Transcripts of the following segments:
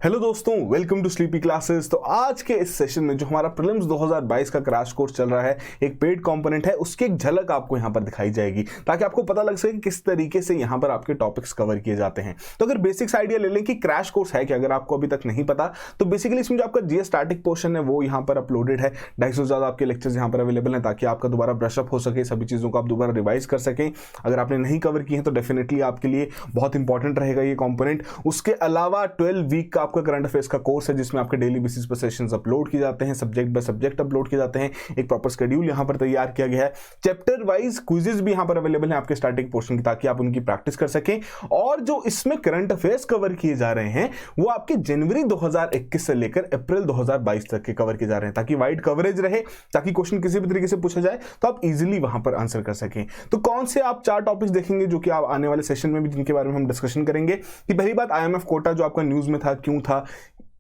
Hello दोस्तों, welcome to sleepy classes. तो आज के इस सेशन में जो हमारा प्रीलिम्स 2022 का क्रैश कोर्स चल रहा है, एक पेड कंपोनेंट है, उसकी एक झलक आपको यहां पर दिखाई जाएगी ताकि आपको पता लग सके किस तरीके से यहां पर आपके टॉपिक्स कवर किए जाते हैं। तो अगर बेसिक्स आइडिया ले लें कि क्रैश कोर्स है कि अगर आपको अभी तक नहीं पता, तो बेसिकली इसमें जो आपका जीएस स्टैटिक पोर्शन है वो यहाँ पर अपलोडेड है। 250 से ज़्यादा आपके लेक्चर्स यहाँ पर अवेलेबल हैं ताकि आपका दोबारा ब्रशअप हो सके, सभी चीज़ों को आप दोबारा रिवाइज कर सकें। अगर आपने नहीं कवर की है तो डेफिनेटली आपके लिए बहुत इंपॉर्टेंट रहेगा ये कंपोनेंट। उसके अलावा 12 वीक का आपका करंट अफेयर्स का कोर्स है जिसमें आपके डेली बेसिस पर सेशंस अपलोड किए जाते हैं, सब्जेक्ट बाय सब्जेक्ट अपलोड किए जाते हैं। एक प्रॉपर शेड्यूल यहां पर तैयार किया गया है। चैप्टर वाइज क्विजेस भी यहां पर अवेलेबल हैं आपके स्टैटिक पोर्शन की, ताकि आप उनकी प्रैक्टिस कर सकें। और जो इसमें करंट अफेयर्स कवर किए जा रहे हैं वो आपके जनवरी 2021 से लेकर अप्रैल 2022 तक के कवर किए जा रहे हैं, ताकि वाइड कवरेज रहे, ताकि क्वेश्चन किसी भी तरीके से पूछा जाए तो आप इजीली वहां पर आंसर कर सकें। तो कौन से आप 4 टॉपिक्स देखेंगे जो कि आप आने वाले सेशन में भी जिनके बारे में हम डिस्कशन करेंगे। कि पहली बात, आईएमएफ कोटा जो आपका न्यूज में था, क्यों था,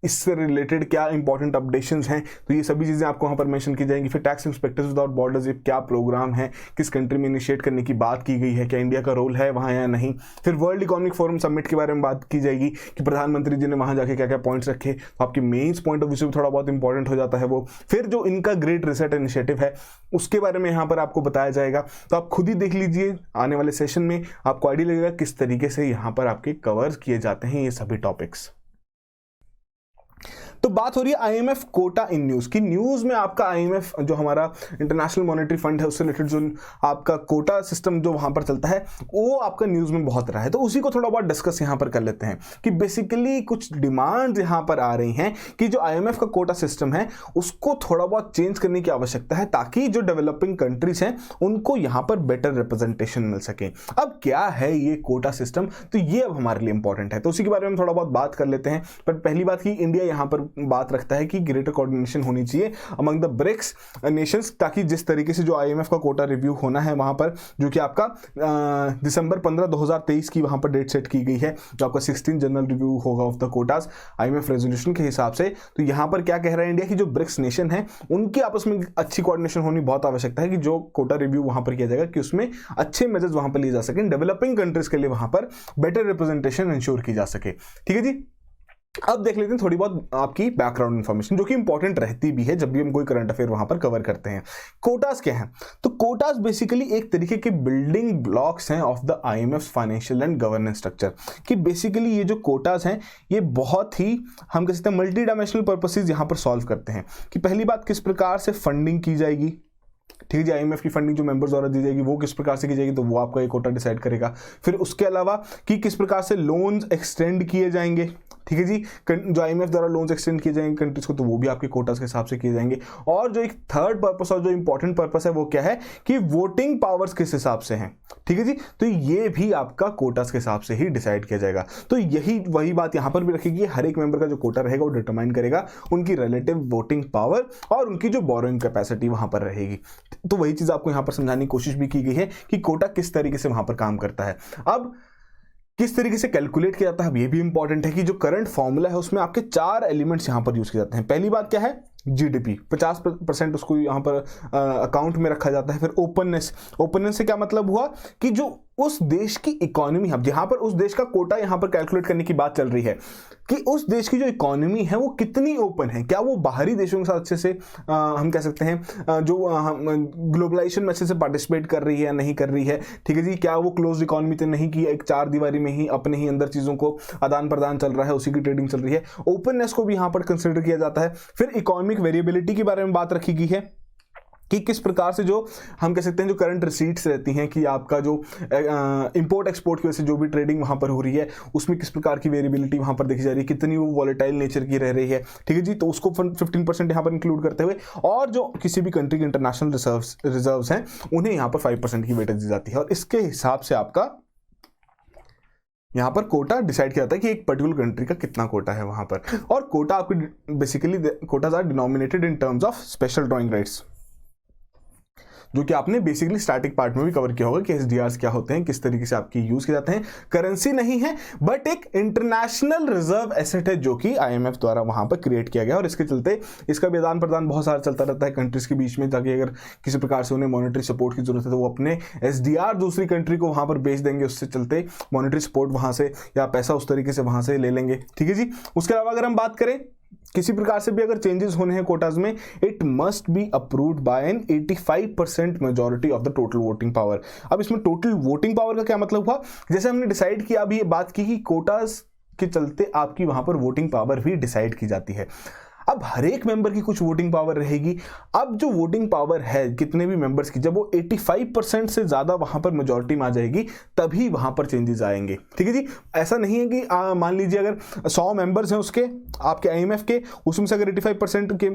इससे रिलेटेड क्या इंपॉर्टेंट अपडेशंस हैं, तो ये सभी चीज़ें आपको वहाँ पर मेंशन की जाएंगी। फिर टैक्स इंस्पेक्टर्स विदाउट बॉर्डर्स ये क्या प्रोग्राम है, किस कंट्री में इनिशिएट करने की बात की गई है, क्या इंडिया का रोल है वहाँ या नहीं। फिर वर्ल्ड इकोनॉमिक फोरम समिट के बारे में बात की जाएगी कि प्रधानमंत्री जी ने वहाँ जाके क्या क्या पॉइंट्स रखे, तो आपके मेन्स पॉइंट ऑफ व्यू से भी थोड़ा बहुत इंपॉर्टेंट हो जाता है वो। फिर जो इनका ग्रेट रिसेट इनिशिएटिव है उसके बारे में यहाँ पर आपको बताया जाएगा। तो आप खुद ही देख लीजिए, आने वाले सेशन में आपको आइडिया लगेगा किस तरीके से यहाँ पर आपके कवर किए जाते हैं ये सभी टॉपिक्स। तो बात हो रही है आईएमएफ कोटा इन न्यूज की। न्यूज में आपका आईएमएफ जो हमारा इंटरनेशनल मॉनेटरी फंड है उससे रिलेटेड जो आपका कोटा सिस्टम जो वहां पर चलता है वो आपका न्यूज में बहुत रहा है। तो उसी को थोड़ा बहुत डिस्कस यहां पर कर लेते हैं कि बेसिकली कुछ डिमांड्स यहां पर आ रही हैं कि जो आईएमएफ का कोटा सिस्टम है उसको थोड़ा बहुत चेंज करने की आवश्यकता है, ताकि जो डेवलपिंग कंट्रीज हैं उनको यहां पर बेटर रिप्रेजेंटेशन मिल सके। अब क्या है ये कोटा सिस्टम, तो ये अब हमारे लिए इंपॉर्टेंट है, तो उसी के बारे में थोड़ा बहुत बात कर लेते हैं। पर पहली बात की इंडिया यहां पर बात रखता है कि ग्रेटर कोऑर्डिनेशन होनी चाहिए अमंग द ब्रिक्स नेशंस, ताकि जिस तरीके से जो आईएमएफ का कोटा रिव्यू होना है वहां पर, जो कि आपका दिसंबर 15 2023 की वहां पर डेट सेट की गई है, जो आपका 16 जनरल रिव्यू होगा of the quotas IMF resolution के हिसाब से। तो यहां पर क्या कह रहा है इंडिया की जो ब्रिक्स नेशन है उनकी आपस में अच्छी कोऑर्डिनेशन होनी बहुत आवश्यकता है कि जो कोटा रिव्यू वहां पर किया जाएगा कि उसमें अच्छे मेजर्स वहां पर लिए जा सके, डेवलपिंग कंट्रीज के लिए वहां पर बेटर रिप्रेजेंटेशन इंश्योर की जा सके। ठीक है जी। अब देख लेते हैं थोड़ी बहुत आपकी बैकग्राउंड इंफॉर्मेशन जो कि इंपॉर्टेंट रहती भी है जब भी हम कोई करंट अफेयर वहां पर कवर करते हैं। कोटास क्या है, तो कोटास बेसिकली एक तरीके के बिल्डिंग ब्लॉक्स हैं of the IMF financial and governance structure. कि बेसिकली ये जो कोटास हैं ये बहुत ही हम कह सकते हैं मल्टी डायमेंशनल पर्पसेस यहां पर सॉल्व करते हैं। कि पहली बात, किस प्रकार से फंडिंग की जाएगी, ठीक है जी, आईएमएफ की फंडिंग जो मेंबर्स द्वारा दी जाएगी वो किस प्रकार से की जाएगी, तो वो आपका एक कोटा डिसाइड करेगा। फिर उसके अलावा कि किस प्रकार से लोन्स एक्सटेंड किए जाएंगे, ठीक है जी, जो आईएमएफ द्वारा लोन्स एक्सटेंड किए जाएंगे कंट्रीज को, तो वो भी आपके कोटास के हिसाब से किए जाएंगे। और जो एक थर्ड पर्पस और जो इंपॉर्टेंट पर्पस है वो क्या है कि वोटिंग पावर्स किस हिसाब से हैं, ठीक है जी, तो ये भी आपका कोटास के हिसाब से ही डिसाइड किया जाएगा। तो यही वही बात यहां पर भी रखेगी, हर एक मेंबर का जो कोटा रहेगा वो डिटरमाइन करेगा उनकी रिलेटिव वोटिंग पावर और उनकी जो बोरोइंग कैपेसिटी वहां पर रहेगी। तो वही चीज आपको यहां पर समझाने की कोशिश भी की गई है कि कोटा किस तरीके से वहां पर काम करता है। अब किस तरीके से कैलकुलेट किया जाता है, ये भी इंपॉर्टेंट है कि जो करंट फॉर्मूला है उसमें आपके 4 एलिमेंट्स यहां पर यूज किए जाते हैं। पहली बात क्या है, जीडीपी 50% उसको यहां पर अकाउंट में रखा जाता है। फिर ओपननेस, ओपननेस से क्या मतलब हुआ कि जो उस देश की इकोनॉमी है, जहां पर उस देश का कोटा यहां पर कैलकुलेट करने की बात चल रही है कि उस देश की जो इकोनॉमी है वो कितनी ओपन है, क्या वो बाहरी देशों के साथ अच्छे से हम कह सकते हैं जो ग्लोबलाइजेशन में अच्छे से पार्टिसिपेट कर रही है या नहीं कर रही है, ठीक है जी, क्या वो क्लोज इकोनॉमी तो नहीं की एक 4 दीवारी में ही अपने ही अंदर चीजों को आदान प्रदान चल रहा है, उसी की ट्रेडिंग चल रही है। ओपननेस को भी यहां पर कंसिडर किया जाता है। फिर इकोनॉमिक वेरिएबिलिटी के बारे में बात रखी गई है कि किस प्रकार से जो हम कह सकते हैं जो करंट रिसीट्स रहती हैं कि आपका जो इंपोर्ट एक्सपोर्ट की वजह से जो भी ट्रेडिंग वहां पर हो रही है उसमें किस प्रकार की वेरिएबिलिटी वहां पर देखी जा रही है, कितनी वो वॉलेटाइल नेचर की रह रही है, ठीक है जी, तो उसको 15% यहां पर इंक्लूड करते हुए, और जो किसी भी कंट्री के इंटरनेशनल रिजर्व्स हैं उन्हें यहां पर 5% की वेटेज दी जाती है। और इसके हिसाब से आपका यहां पर कोटा डिसाइड किया जाता है कि एक पर्टिकुलर कंट्री का कितना कोटा है वहां पर। और कोटा आपकी basically quotas are denominated in terms of special drawing rights. जो कि आपने बेसिकली स्टैटिक पार्ट में भी कवर किया होगा कि एसडीआर क्या होते हैं, किस तरीके से आपके यूज किए जाते हैं। करेंसी नहीं है बट एक इंटरनेशनल रिजर्व एसेट है जो कि आईएमएफ द्वारा वहां पर क्रिएट किया गया और इसके चलते इसका भी आदान प्रदान बहुत सारा चलता रहता है कंट्रीज के बीच में, ताकि अगर किसी प्रकार से उन्हें मॉनेटरी सपोर्ट की जरूरत है तो वो अपने एसडीआर दूसरी कंट्री को वहां पर बेच देंगे, उससे चलते मॉनेटरी सपोर्ट वहां से या पैसा उस तरीके से वहां से ले लेंगे। ठीक है जी। उसके अलावा अगर हम बात करें किसी प्रकार से भी अगर चेंजेस होने हैं कोटाज में, it must be approved by an 85% majority of the total voting power. अब इसमें टोटल वोटिंग पावर का क्या मतलब हुआ, जैसे हमने डिसाइड किया, अभी ये बात की कि कोटाज के चलते आपकी वहां पर वोटिंग पावर भी डिसाइड की जाती है। अब हर एक मेंबर की कुछ वोटिंग पावर रहेगी। अब जो वोटिंग पावर है कितने भी मेंबर्स की, जब वो 85% से ज्यादा वहां पर मेजॉरिटी में आ जाएगी तभी वहां पर चेंजेस आएंगे। ठीक है जी। ऐसा नहीं है कि मान लीजिए अगर 100 मेंबर्स हैं उसके आपके आईएमएफ के, उसमें से अगर 85% के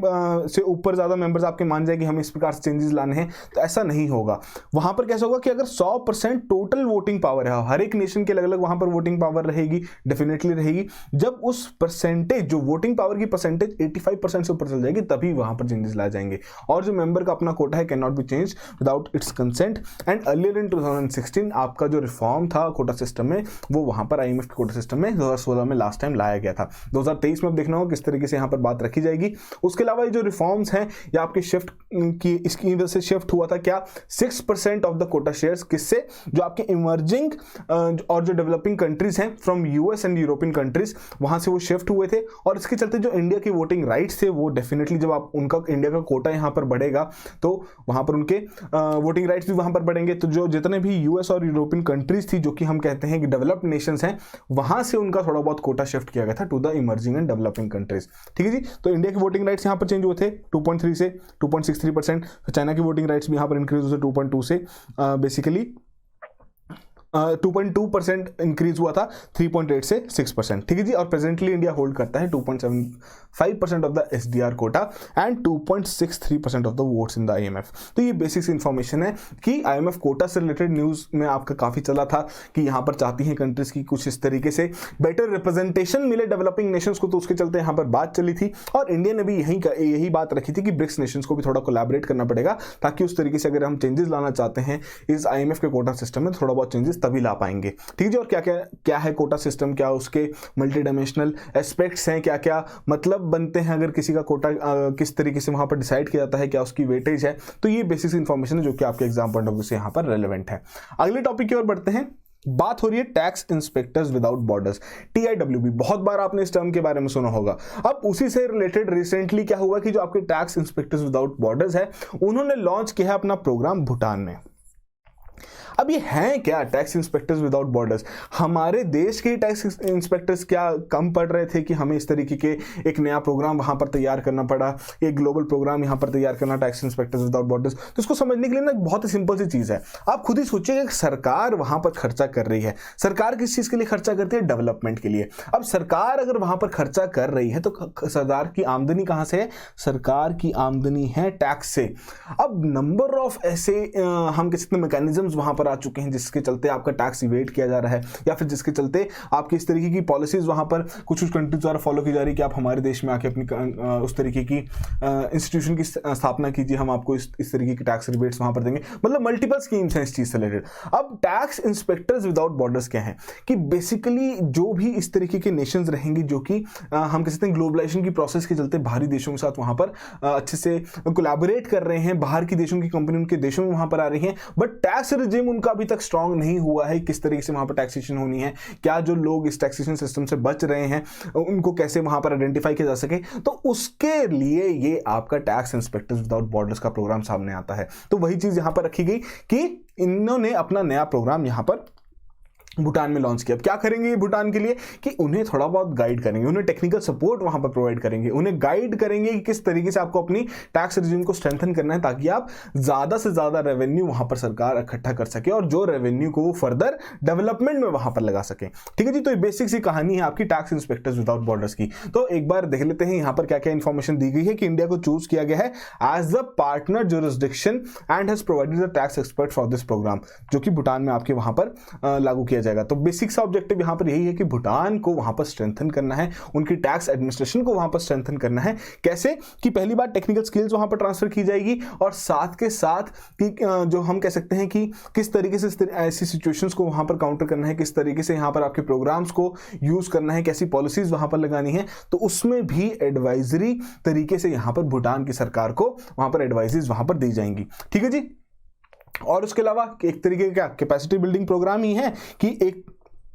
से ऊपर ज्यादा मेंबर्स आपके मान जाएंगे हमें इस प्रकार से चेंजेस लाने हैं, तो ऐसा नहीं होगा। वहां पर कैसा होगा कि अगर 100% टोटल वोटिंग पावर है, हर एक नेशन के अलग अलग वहां पर वोटिंग पावर रहेगी, डेफिनेटली रहेगी। जब उस परसेंटेज जो वोटिंग पावर की परसेंटेज 85% से ऊपर चल जाएगी तभी वहां पर चेंजेस लाए जाएंगे। और जो मेंबर का अपना कोटा है can not be change without its consent. And earlier in 2016 आपका जो रिफॉर्म था कोटा सिस्टम में वो वहां पर आईएमएफ के कोटा सिस्टम में 2016 में लास्ट टाइम लाया गया था। 2023 में अब देखना होगा किस तरीके से यहाँ पर बात रखी जाएगी। उसके अलावा ये जो रिफॉर्म्स हैं या आपके शिफ्ट की इसकी वजह से शिफ्ट हुआ था क्या, 6% ऑफ द कोटा शेयर्स किससे, जो आपके इमर्जिंग और जो डेवलपिंग कंट्रीज हैं from US and European countries, वहां से वो शिफ्ट हुए थे। और इसके चलते जो इंडिया की वोटिंग राइट्स थे वो डेफिनेटली जब आप उनका इंडिया का कोटा यहां पर बढ़ेगा तो वहां पर उनके वोटिंग राइट्स भी वहां पर बढ़ेंगे। तो जो जितने भी यूएस और यूरोपियन कंट्रीज थी जो कि हम कहते हैं कि डेवलप्ड नेशंस हैं, वहां से उनका थोड़ा बहुत कोटा शिफ्ट किया गया था to the emerging and developing countries. ठीक है जी। तो इंडिया के वोटिंग राइट्स यहां पर चेंज हुए थे 2.3 से 2.63%। चाइना की वोटिंग राइट्स भी यहां पर इंक्रीज हुए 2.2 से बेसिकली 2.2% इंक्रीज हुआ था 3.8 से 6%। ठीक है जी। और प्रेजेंटली इंडिया होल्ड करता है 2.75% of the SDR quota and 2.63% of the votes in the IMF. तो ये बेसिक इंफॉर्मेशन है कि आईएमएफ कोटा से रिलेटेड न्यूज में आपका काफी चला था कि यहां पर चाहती हैं कंट्रीज की कुछ इस तरीके से बेटर रिप्रेजेंटेशन मिले डेवलपिंग नेशंस को, तो उसके चलते यहां पर बात चली थी। और इंडिया ने भी यही बात रखी थी कि ब्रिक्स नेशंस को भी थोड़ा कोलैबोरेट करना पड़ेगा, ताकि उस तरीके से अगर हम चेंजेस लाना चाहते हैं इस आईएमएफ के कोटा सिस्टम में थोड़ा बहुत चेंजेस तभी ला पाएंगे। ठीक है। और क्या है कोटा सिस्टम, क्या उसके मल्टी डायमेंशनल एस्पेक्ट्स हैं, क्या क्या मतलब बनते हैं अगर किसी का कोटा किस तरीके से वहां पर डिसाइड किया जाता है, क्या उसकी वेटेज है। तो ये बेसिक इंफॉर्मेशन है जो कि आपके एग्जाम पॉइंट ऑफ व्यू से यहां पर रेलेवेंट है। अगले टॉपिक की ओर बढ़ते हैं। बात हो रही है tax inspectors without borders, TIWB। बहुत बार आपने इस टर्म के बारे में सुना होगा। अब उसी से रिलेटेड रिसेंटली क्या हुआ कि जो आपके टैक्स इंस्पेक्टर्स विदाउट बॉर्डर्स है उन्होंने लॉन्च किया है अपना प्रोग्राम भूटान में। अब ये हैं क्या टैक्स इंस्पेक्टर्स विदाउट बॉर्डर्स? हमारे देश के टैक्स इंस्पेक्टर्स क्या कम पड़ रहे थे कि हमें इस तरीके के एक नया प्रोग्राम वहां पर तैयार करना पड़ा, एक ग्लोबल प्रोग्राम यहां पर तैयार करना टैक्स इंस्पेक्टर्स विदाउट बॉर्डर्स? तो इसको समझने के लिए ना बहुत ही सिंपल सी चीज है। आप खुद ही सोचिए कि सरकार वहां पर खर्चा कर रही है। सरकार किस चीज के लिए खर्चा करती है? डेवलपमेंट के लिए। अब सरकार अगर वहां पर खर्चा कर रही है तो सरकार की आमदनी कहां से है? सरकार की आमदनी है टैक्स से। अब नंबर ऑफ ऐसे हम कह सकते हैं मैकेनिज्म्स वहां पर आ चुके हैं जिसके चलते आपका टैक्स इवेट किया जा रहा है, या फिर जिसके चलते आपकी इस तरीके की पॉलिसीज वहां पर कुछ कंट्रीज द्वारा फॉलो की जा रही है कि आप हमारे देश में आके अपनी उस तरीके की इंस्टीट्यूशन की स्थापना कीजिए, हम आपको इस तरीके की टैक्स रिबेट्स वहां पर देंगे। मतलब मल्टीपल स्कीम्स हैं इस चीज से रिलेटेड। अब टैक्स इंस्पेक्टर्स विदाउट बॉर्डर्स क्या है कि बेसिकली जो भी इस तरीके के नेशंस रहेंगे जो कि हम कह सकते हैं ग्लोबलाइजेशन की प्रोसेस के चलते बाहरी देशों के साथ वहां पर अच्छे से कोलैबोरेट कर रहे हैं, बाहर की देशों की कंपनी उनके देशों में वहां पर आ रही हैं, बट टैक्स रिजिम उनका अभी तक स्ट्रांग नहीं हुआ है। किस तरीके से वहां पर टैक्सेशन होनी है, क्या जो लोग इस टैक्सेशन सिस्टम से बच रहे हैं उनको कैसे वहां पर आइडेंटिफाई किया जा सके, तो उसके लिए ये आपका टैक्स इंस्पेक्टर्स विदाउट बॉर्डर्स का प्रोग्राम सामने आता है। तो वही चीज यहां पर रखी गई कि इन्होंने अपना नया प्रोग्राम यहां पर भूटान में लॉन्च किया। अब क्या करेंगे ये भूटान के लिए कि उन्हें थोड़ा बहुत गाइड करेंगे, उन्हें टेक्निकल सपोर्ट वहां पर प्रोवाइड करेंगे, उन्हें गाइड करेंगे कि किस तरीके से आपको अपनी टैक्स रिजिम को स्ट्रेंथन करना है ताकि आप ज्यादा से ज्यादा रेवेन्यू वहां पर सरकार इकट्ठा कर सके और जो रेवेन्यू को वो फर्दर डेवलपमेंट में वहां पर लगा सके। ठीक है जी। तो ये बेसिक सी कहानी है आपकी टैक्स इंस्पेक्टर्स विदाउट बॉर्डर्स की। तो एक बार देख लेते हैं यहां पर क्या क्या इंफॉर्मेशन दी गई है कि इंडिया को चूज किया गया है as the partner jurisdiction and has provided the tax expert for this program, जो कि भूटान में आपके वहां पर लागू किया जाएगा। तो बेसिक सा ऑब्जेक्टिव यहाँ पर यही है कि भूटान को वहां पर स्ट्रेंथन करना है, उनकी टैक्स एडमिनिस्ट्रेशन को वहां पर स्ट्रेंथन करना है। कैसे कि पहली बात टेक्निकल स्किल्स वहां पर ट्रांसफर की जाएगी, और साथ के साथ कि जो हम कह सकते हैं कि किस तरीके से ऐसी सिचुएशंस को वहां पर काउंटर करना है, किस तरीके से यहाँ पर आपके प्रोग्राम्स को यूज करना है, कैसी पॉलिसीज वहां पर लगानी है, तो उसमें भी एडवाइजरी तरीके से यहाँ पर भूटान की सरकार को वहां पर एडवाइजेज वहां पर दी जाएंगी। ठीक है जी। और उसके अलावा एक तरीके का कैपेसिटी बिल्डिंग प्रोग्राम ही है कि एक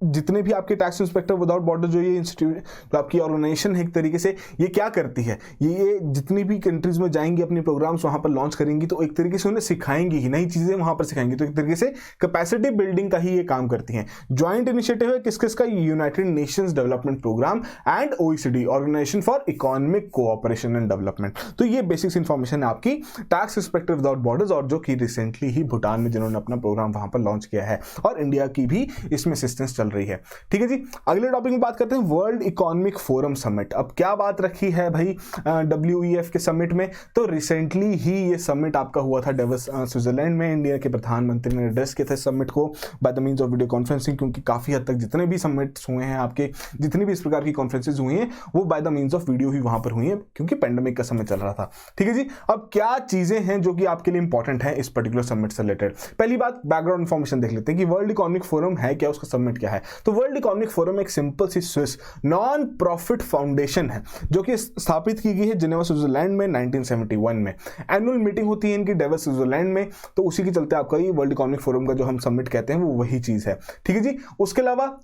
जितने भी आपके टैक्स इंस्पेक्टर विदाउट बॉर्डर जो ये इंस्टीट्यूट जो आपकी ऑर्गेनाइजेशन है, एक तरीके से ये क्या करती है, ये जितनी भी कंट्रीज में जाएंगी अपने प्रोग्राम्स वहां पर लॉन्च करेंगी, तो एक तरीके से उन्हें सिखाएंगी ही, नई चीजें वहां पर सिखाएंगी। तो एक तरीके से कैपेसिटी बिल्डिंग का ही ये काम करती हैं। ज्वाइंट इनिशिएटिव है किसका, United Nations Development Programme and OECD, Organisation for Economic Cooperation and Development. तो ये बेसिक्स इंफॉर्मेशन है आपकी टैक्स इंस्पेक्टर विदाउट बॉर्डर्स, और जो कि रिसेंटली ही भूटान में जिन्होंने अपना प्रोग्राम वहां पर लॉन्च किया है, और इंडिया की भी इसमें असिस्टेंस चल रही है। ठीक है जी। अगले टॉपिक में बात करते हैं वर्ल्ड इकोनॉमिक फोरम समिट। अब क्या बात रखी है भाई WEF के समिट में, तो रिसेंटली ही ये समिट आपका हुआ था डेवस स्विट्जरलैंड में। इंडिया के प्रधानमंत्री ने एड्रेस किया था इस समिट को bye the means of video conferencing, क्योंकि काफी हद तक जितने भी समिट्स हुए हैं आपके, जितनी भी इस प्रकार की कॉन्फ्रेंसेज हुई हैं, वो by the means of video ही वहां पर हुई हैं, क्योंकि पेंडेमिक का समय चल रहा था। ठीक है जी। अब क्या चीजें हैं जो कि आपके लिए इंपॉर्टेंट है इस पर्टिकुलर समिट से रिलेटेड। पहली बात बैकग्राउंड इंफॉर्मेशन देख लेते हैं कि वर्ल्ड इकोनॉमिक फोरम है क्या, उसका समिट क्या है। तो वर्ल्ड इकोनॉमिक फोरम एक सिंपल सी स्विस नॉन प्रॉफिट फाउंडेशन है जो कि स्थापित की गई है जिनेवा स्विट्जरलैंड में 1971 में। एनुअल मीटिंग होती है इनकी डेवस स्विट्जरलैंड में, तो उसी के चलते आपका ये वर्ल्ड इकोनॉमिक फोरम का जो हम समिट कहते हैं वो वही चीज है। ठीक है जी। उसके अलावा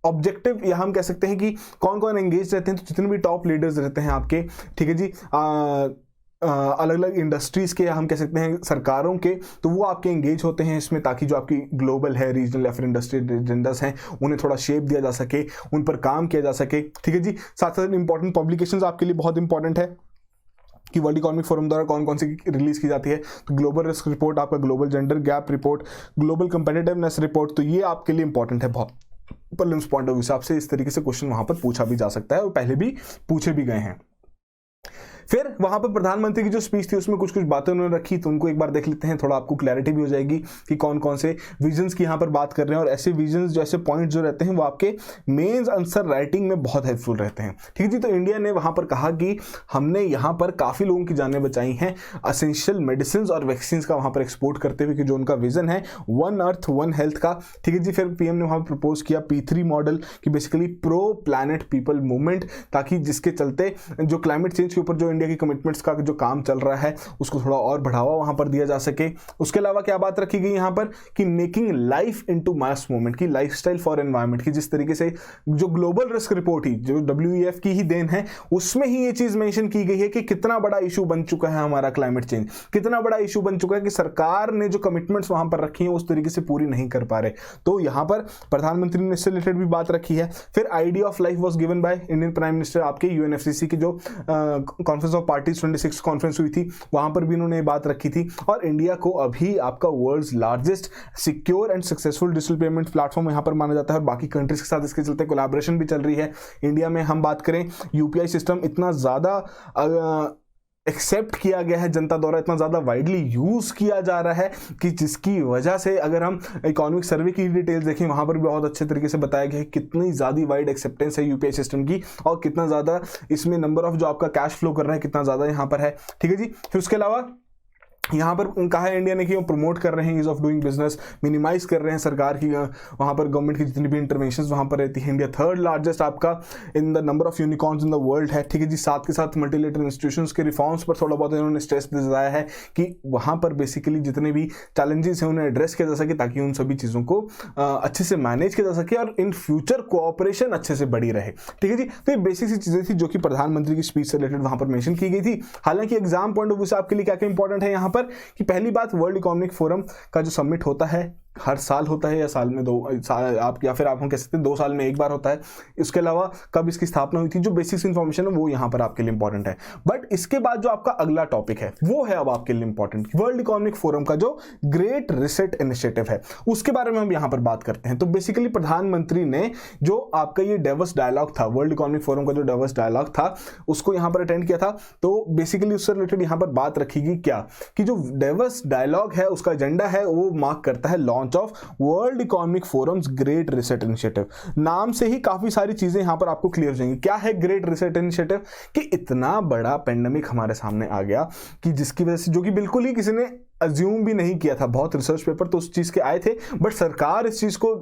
ऑब्जेक्टिव यहां हम कह सकते हैं कि कौन कौन एंगेज रहते हैं, तो जितने भी टॉप लीडर्स रहते हैं आपके, ठीक है जी, अलग अलग इंडस्ट्रीज के, हम कह सकते हैं सरकारों के, तो वो आपके एंगेज होते हैं इसमें, ताकि जो आपकी ग्लोबल है, रीजनल या फिर इंडस्ट्रियल एजेंडास हैं, उन्हें थोड़ा शेप दिया जा सके, उन पर काम किया जा सके। ठीक है जी। साथ साथ इंपॉर्टेंट पब्लिकेशंस आपके लिए बहुत इंपॉर्टेंट है कि वर्ल्ड इकोनॉमिक फोरम द्वारा कौन कौन सी रिलीज की जाती है। तो ग्लोबल रिस्क रिपोर्ट, आपका global gender gap report, global competitiveness report, तो ये आपके लिए इंपॉर्टेंट है बहुत। प्रीलिम्स पॉइंट ऑफ व्यू से आपसे इस तरीके से क्वेश्चन वहां पर पूछा भी जा सकता है, और पहले भी पूछे भी गए हैं। फिर वहां पर प्रधानमंत्री की जो स्पीच थी उसमें कुछ कुछ बातें उन्होंने रखी, तो उनको एक बार देख लेते हैं, थोड़ा आपको क्लैरिटी भी हो जाएगी कि कौन कौन से विजन्स की यहाँ पर बात कर रहे हैं। और ऐसे विजन्स जो ऐसे पॉइंट्स जो रहते हैं वो आपके मेंस आंसर राइटिंग में बहुत हेल्पफुल रहते हैं। ठीक है जी। तो इंडिया ने वहां पर कहा कि हमने यहाँ पर काफी लोगों की जानें बचाई हैं असेंशियल मेडिसिन और वैक्सीन का वहां पर एक्सपोर्ट करते हुए, कि जो उनका विजन है वन अर्थ वन हेल्थ का। ठीक है जी। फिर पीएम ने वहां प्रपोज किया P3 मॉडल की, basically pro planet people movement, ताकि जिसके चलते जो क्लाइमेट चेंज के ऊपर जो इंडिया की कमिटमेंट्स का जो काम चल रहा है उसको थोड़ा और बढ़ावा वहां पर दिया जा सके। उसके अलावा क्या बात रखी गई यहां पर कि making life into mass movement की, लाइफस्टाइल फॉर एनवायरनमेंट की, जिस तरीके से जो ग्लोबल रिस्क रिपोर्ट ही जो WEF की ही देन है, उसमें ही ये चीज मेंशन की गई है कि कितना बड़ा इशू बन चुका है हमारा क्लाइमेट चेंज, कितना बड़ा इशू बन चुका है कि सरकार ने जो कमिटमेंट्स वहां पर रखी है उस तरीके से पूरी नहीं कर पा रहे। तो यहां पर प्रधानमंत्री ने इससे रिलेटेड भी बात रखी है। फिर idea of life was given by Indian prime minister, आपके UNFCCC की जो कॉन्फ्रेंस ऑफ पार्टीज 26 कॉन्फ्रेंस हुई थी, वहां पर भी इन्होंने बात रखी थी। और इंडिया को अभी आपका world's largest secure and successful digital payment platform यहां पर माना जाता है, और बाकी कंट्रीज के साथ इसके चलते कोलैबोरेशन भी चल रही है। इंडिया में हम बात करें, UPI सिस्टम इतना ज्यादा एक्सेप्ट किया गया है जनता द्वारा, इतना ज़्यादा वाइडली यूज़ किया जा रहा है कि जिसकी वजह से अगर हम इकोनॉमिक सर्वे की डिटेल्स देखें, वहाँ पर भी बहुत अच्छे तरीके से बताया गया है कितनी ज़्यादा वाइड एक्सेप्टेंस है UPI सिस्टम की, और कितना ज़्यादा इसमें नंबर ऑफ जो आपका कैश फ्लो कर रहा है कितना ज़्यादा यहाँ पर है। ठीक है जी। फिर उसके अलावा यहाँ पर कहा है इंडिया ने कि वो प्रमोट कर रहे हैं ease of doing business, minimise कर रहे हैं सरकार की, वहाँ पर गवर्नमेंट की जितनी भी इंटरवेंशन वहाँ पर रहती है। इंडिया थर्ड लार्जेस्ट आपका in the number of unicorns in the world है। ठीक है जी। साथ के साथ मल्टीलेटरल इंस्टीट्यूशंस के रिफॉर्म्स पर थोड़ा बहुत इन्होंने स्ट्रेस दिलाया है कि वहाँ पर बेसिकली जितने भी चैलेंजेस हैं उन्हें एड्रेस किया जा सके, ताकि उन सभी चीज़ों को अच्छे से मैनेज किया जा सके और इन फ्यूचर कोऑपरेशन अच्छे से बढ़ी रहे। ठीक है जी। तो ये बेसिक सी चीज़ें थी जो कि प्रधानमंत्री की स्पीच से रिलेटेड वहाँ पर मेंशन की गई थी। हालांकि एग्जाम पॉइंट ऑफ व्यू से आपके लिए क्या क्या इंपॉर्टेंट है यहाँ पर, कि पहली बात वर्ल्ड इकोनॉमिक फोरम का जो समिट होता है हर साल होता है, या साल में आप या फिर आप हम कह सकते हैं 2 साल में एक बार होता है। इसके अलावा कब इसकी स्थापना हुई थी, जो बेसिक्स इंफॉर्मेशन है वो यहाँ पर आपके लिए इंपॉर्टेंट है। बट इसके बाद जो आपका अगला टॉपिक है वो है अब आपके लिए इंपॉर्टेंट, वर्ल्ड इकोनॉमिक फोरम का जो ग्रेट रिसेट इनिशिएटिव है उसके बारे में हम यहाँ पर बात करते हैं। तो बेसिकली प्रधानमंत्री ने जो आपका ये डेवस डायलॉग था, वर्ल्ड इकोनॉमिक फोरम का जो डेवस डायलॉग था, उसको यहाँ पर अटेंड किया था। तो बेसिकली उससे रिलेटेड यहाँ पर बात रखी गई क्या, कि जो डेवस डायलॉग है उसका एजेंडा है वो मार्क करता है long launch of world economic forums great reset initiative. नाम से ही काफी सारी चीजें यहां पर आपको क्लियर हो जाएंगी। क्या है ग्रेट रीसेट इनिशिएटिव? कि इतना बड़ा पेंडेमिक हमारे सामने आ गया कि जिसकी वजह से, जो कि बिल्कुल ही किसी ने अज्यूम भी नहीं किया था, बहुत रिसर्च पेपर तो उस चीज के आए थे, बट सरकार इस चीज को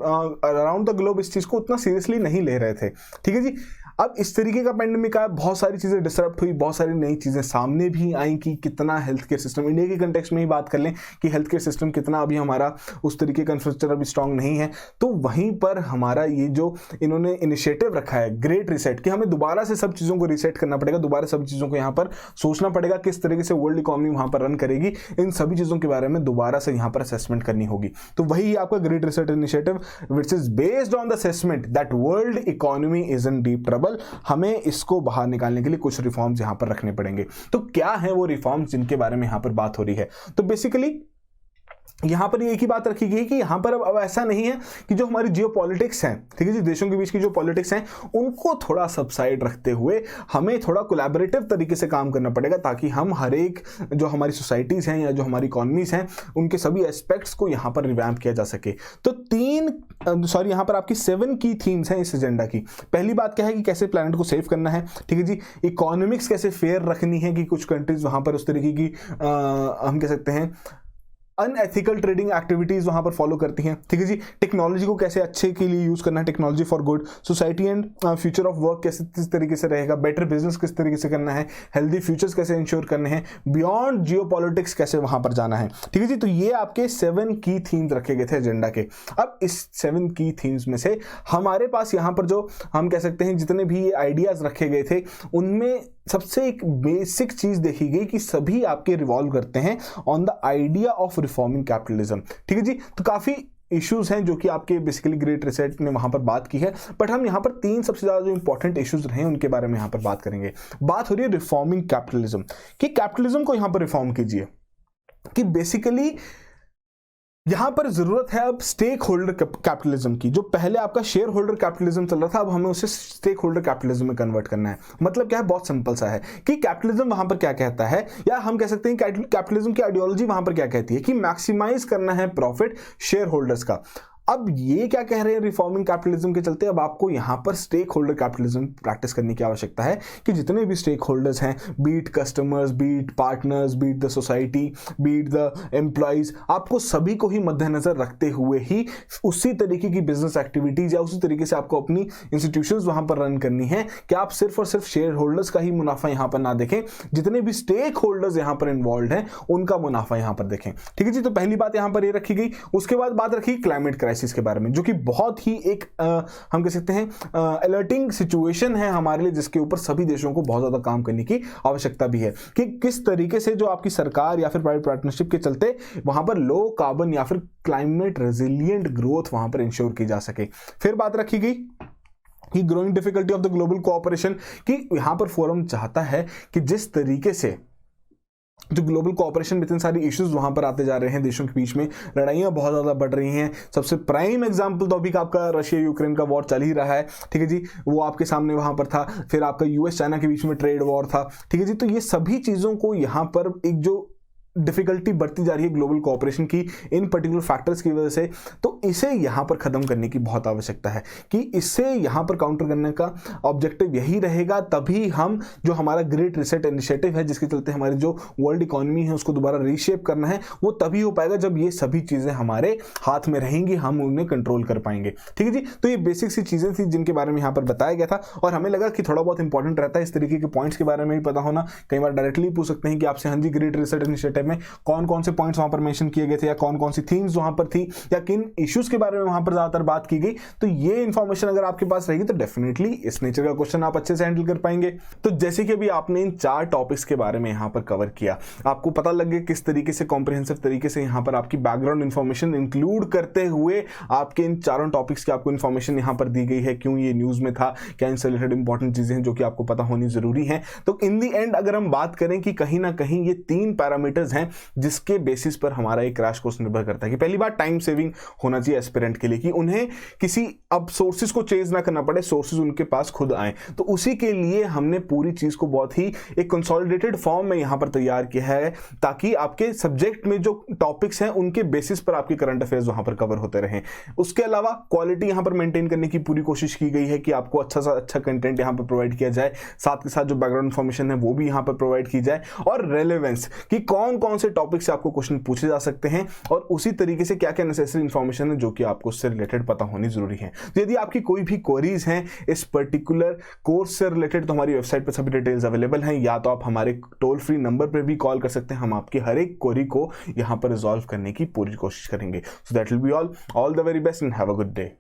अराउंड द ग्लोब इस चीज को उतना सीरियसली नहीं ले रहे थे। ठीक है जी। अब इस तरीके का पेंडेमिक आया, बहुत सारी चीजें डिसरप्ट हुई, बहुत सारी नई चीजें सामने भी आई कि कितना हेल्थ केयर सिस्टम, इंडिया के कंटेक्स्ट में ही बात कर लें कि हेल्थ केयर सिस्टम कितना अभी हमारा उस तरीके का इंफ्रास्ट्रक्चर अभी स्ट्रांग नहीं है। तो वहीं पर हमारा ये जो इन्होंने इनिशिएटिव रखा है ग्रेट रीसेट, कि हमें दोबारा से सब चीजों को रीसेट करना पड़ेगा, दोबारा सब चीजों को यहाँ पर सोचना पड़ेगा किस तरीके से वर्ल्ड इकोनॉमी वहां पर रन करेगी, इन सभी चीजों के बारे में दोबारा से यहाँ पर असेसमेंट करनी होगी। तो वही आपका great reset initiative which is based on the assessment that world economy is in deep trouble. हमें इसको बाहर निकालने के लिए कुछ रिफॉर्म्स यहां पर रखने पड़ेंगे। तो क्या है वो रिफॉर्म्स जिनके बारे में यहां पर बात हो रही है? तो बेसिकली यहां पर एक ही बात रखी गई कि यहां पर अब ऐसा नहीं है कि जो हमारी जियो पॉलिटिक्स हैं, ठीक है जी, देशों के बीच की जो पॉलिटिक्स हैं उनको थोड़ा सबसाइड रखते हुए हमें थोड़ा कोलैबोरेटिव तरीके से काम करना पड़ेगा, ताकि हम हर एक जो हमारी सोसाइटीज हैं या जो हमारी इकोनॉमीज हैं उनके सभी एस्पेक्ट्स को यहां पर रिवैम्प किया जा सके। तो यहां पर आपकी 7 की थीम्स हैं इस एजेंडा की। पहली बात क्या है कि कैसे प्लैनेट को सेव करना है, ठीक है जी। इकोनॉमिक्स कैसे फेयर रखनी है, कि कुछ कंट्रीज वहां पर उस तरीके की हम कह सकते हैं अनएथिकल ट्रेडिंग एक्टिविटीज वहां पर फॉलो करती हैं, ठीक है जी। टेक्नोलॉजी को कैसे अच्छे के लिए यूज करना है, technology for good, society and future of work कैसे किस तरीके से रहेगा, बेटर बिजनेस किस तरीके से करना है, हेल्दी फ्यूचर्स कैसे इंश्योर करने हैं, बियॉन्ड जियोपॉलिटिक्स कैसे वहां पर जाना है, ठीक है जी। तो ये आपके 7 की थीम्स रखे गए थे एजेंडा के। अब इस 7 की थीम्स में से हमारे पास यहां पर जो हम कह सकते हैं जितने भी ये आइडियाज रखे गए थे उनमें सबसे एक बेसिक चीज देखी गई कि सभी आपके रिवॉल्व करते हैं on the idea of reforming capitalism, ठीक है जी। तो काफी इश्यूज हैं जो कि आपके बेसिकली ग्रेट रीसेट ने वहां पर बात की है, बट हम यहां पर 3 सबसे ज्यादा जो इंपॉर्टेंट इश्यूज रहे उनके बारे में यहां पर बात करेंगे। बात हो रही है रिफॉर्मिंग कैपिटलिज्म, कि कैपिटलिज्म को यहां पर रिफॉर्म कीजिए, कि बेसिकली यहां पर जरूरत है अब स्टेक होल्डर कैपिटलिज्म की। जो पहले आपका शेयर होल्डर कैपिटलिज्म चल रहा था, अब हमें उसे स्टेक होल्डर कैपिटलिज्म में कन्वर्ट करना है। मतलब क्या है? बहुत सिंपल सा है कि कैपिटलिज्म वहां पर क्या कहता है, या हम कह सकते हैं कैपिटलिज्म की आइडियोलॉजी वहां पर क्या कहती है कि मैक्सिमाइज करना है प्रॉफिट शेयर होल्डर्स का। अब ये क्या कह रहे हैं रिफॉर्मिंग कैपिटलिज्म के चलते, अब आपको यहां पर स्टेक होल्डर कैपिटलिज्म प्रैक्टिस करने की आवश्यकता है, कि जितने भी स्टेक होल्डर्स हैं, be it customers, be it partners, be it the society, be it the employees, आपको सभी को ही मद्देनजर रखते हुए ही उसी तरीके की बिजनेस एक्टिविटीज या उसी तरीके से आपको अपनी इंस्टीट्यूशंस वहां पर रन करनी है कि आप सिर्फ और सिर्फ शेयर होल्डर्स का ही मुनाफा यहां पर ना देखें, जितने भी स्टेक होल्डर्स यहां पर इन्वॉल्व हैं उनका मुनाफा यहां पर देखें, ठीक है जी। तो पहली बात यहां पर ये रखी गई। उसके बाद बात रखी क्लाइमेट क्राइसिस के बारे में, जो कि बहुत ही एक हम कह सकते हैं अलर्टिंग सिचुएशन है हमारे लिए, जिसके ऊपर सभी देशों को बहुत ज्यादा काम करने की आवश्यकता भी है, कि किस तरीके से जो आपकी सरकार या फिर प्राइवेट पार्टनरशिप के चलते वहां पर लो कार्बन या फिर क्लाइमेट रेजिलिएंट ग्रोथ वहां पर इंश्योर की जा सके। फिर बात रखी गई कि growing difficulty of the global cooperation, कि यहां पर फोरम चाहता है कि जिस तरीके से जो ग्लोबल कोऑपरेशन में इतने सारी इश्यूज वहां पर आते जा रहे हैं, देशों के बीच में लड़ाइयां बहुत ज्यादा बढ़ रही हैं। सबसे प्राइम एग्जांपल तो अभी आपका रशिया यूक्रेन का वॉर चल ही रहा है, ठीक है जी, वो आपके सामने वहां पर था। फिर आपका यूएस चाइना के बीच में ट्रेड वॉर था, ठीक है जी। तो ये सभी चीजों को यहां पर एक जो डिफिकल्टी बढ़ती जा रही है ग्लोबल कोऑपरेशन की इन पर्टिकुलर फैक्टर्स की वजह से, तो इसे यहां पर खत्म करने की बहुत आवश्यकता है, कि इससे यहां पर काउंटर करने का ऑब्जेक्टिव यही रहेगा। तभी हम जो हमारा ग्रेट रीसेट इनिशिएटिव है, जिसके चलते हमारी जो वर्ल्ड इकोनॉमी है उसको दोबारा रीशेप करना है, वो तभी हो पाएगा जब ये सभी चीजें हमारे हाथ में रहेंगी, हम उन्हें कंट्रोल कर पाएंगे, ठीक है जी। तो ये बेसिक सी चीजें थी जिनके बारे में यहां पर बताया गया था, और हमें लगा कि थोड़ा बहुत इंपॉर्टेंट रहता है इस तरीके के पॉइंट्स के बारे में भी पता होना। कई बार डायरेक्टली पूछ सकते हैं कि आपसे, हाँ जी, ग्रेट रीसेट इनिशिएटिव में कौन कौन से पॉइंट्स वहां पर मेंशन किए गए थे, या कौन कौन सी थीम्स वहां पर थी, या किन इश्यूज के बारे में वहां पर ज्यादातर बात की गई। तो ये इंफॉर्मेशन अगर आपके पास रहेगी तो डेफिनेटली इस नेचर का क्वेश्चन आप अच्छे से हैंडल कर पाएंगे। तो जैसे कि अभी आपने इन 4 टॉपिक्स के बारे में यहां पर कवर किया, आपको पता लग गया किस तरीके से कॉम्प्रिहेंसिव तरीके से यहां पर आपकी बैकग्राउंड इंफॉर्मेशन इंक्लूड करते हुए आपके इन 4 टॉपिक्स की आपको इंफॉर्मेशन यहां पर दी गई है, क्यों ये न्यूज में था, क्या इनसे रिलेटेड इंपॉर्टेंट चीजें हैं जो कि आपको पता होनी जरूरी है। तो इन दी एंड अगर हम बात करें कि कहीं ना कहीं ये 3 पैरामीटर फैक्टर्स हैं जिसके बेसिस पर हमारा एक क्रैश कोर्स निर्भर करता है। कि पहली बात टाइम सेविंग होना चाहिए एस्पिरेंट के लिए, कि उन्हें किसी अब सोर्सेज को चेंज ना करना पड़े, सोर्सेज उनके पास खुद आए। तो उसी के लिए हमने पूरी चीज को बहुत ही एक कंसोलिडेटेड फॉर्म में यहां पर तैयार किया है, ताकि आपके सब्जेक्ट में जो टॉपिक्स हैं उनके बेसिस पर आपके करंट अफेयर्स वहां पर कवर होते रहें। उसके अलावा क्वालिटी यहां पर मेंटेन करने की पूरी कोशिश की गई है कि आपको अच्छा सा अच्छा कंटेंट यहां पर प्रोवाइड किया जाए, साथ के साथ जो बैकग्राउंड इन्फॉर्मेशन है वो भी यहां पर प्रोवाइड की जाए, और रेलेवेंस कि कौन कौन से टॉपिक से आपको क्वेश्चन पूछे जा सकते हैं, और उसी तरीके से क्या क्या नेसेसरी इंफॉर्मेशन है जो कि आपको उससे रिलेटेड पता होनी जरूरी है। तो यदि आपकी कोई भी क्वेरीज हैं इस पर्टिकुलर कोर्स से रिलेटेड, तो हमारी वेबसाइट पर सभी डिटेल्स अवेलेबल हैं, या तो आप हमारे टोल फ्री नंबर पर भी कॉल कर सकते हैं। हम आपकी हर एक क्वेरी को यहां पर रिजॉल्व करने की पूरी कोशिश करेंगे। So that will be all the very best and have a good day.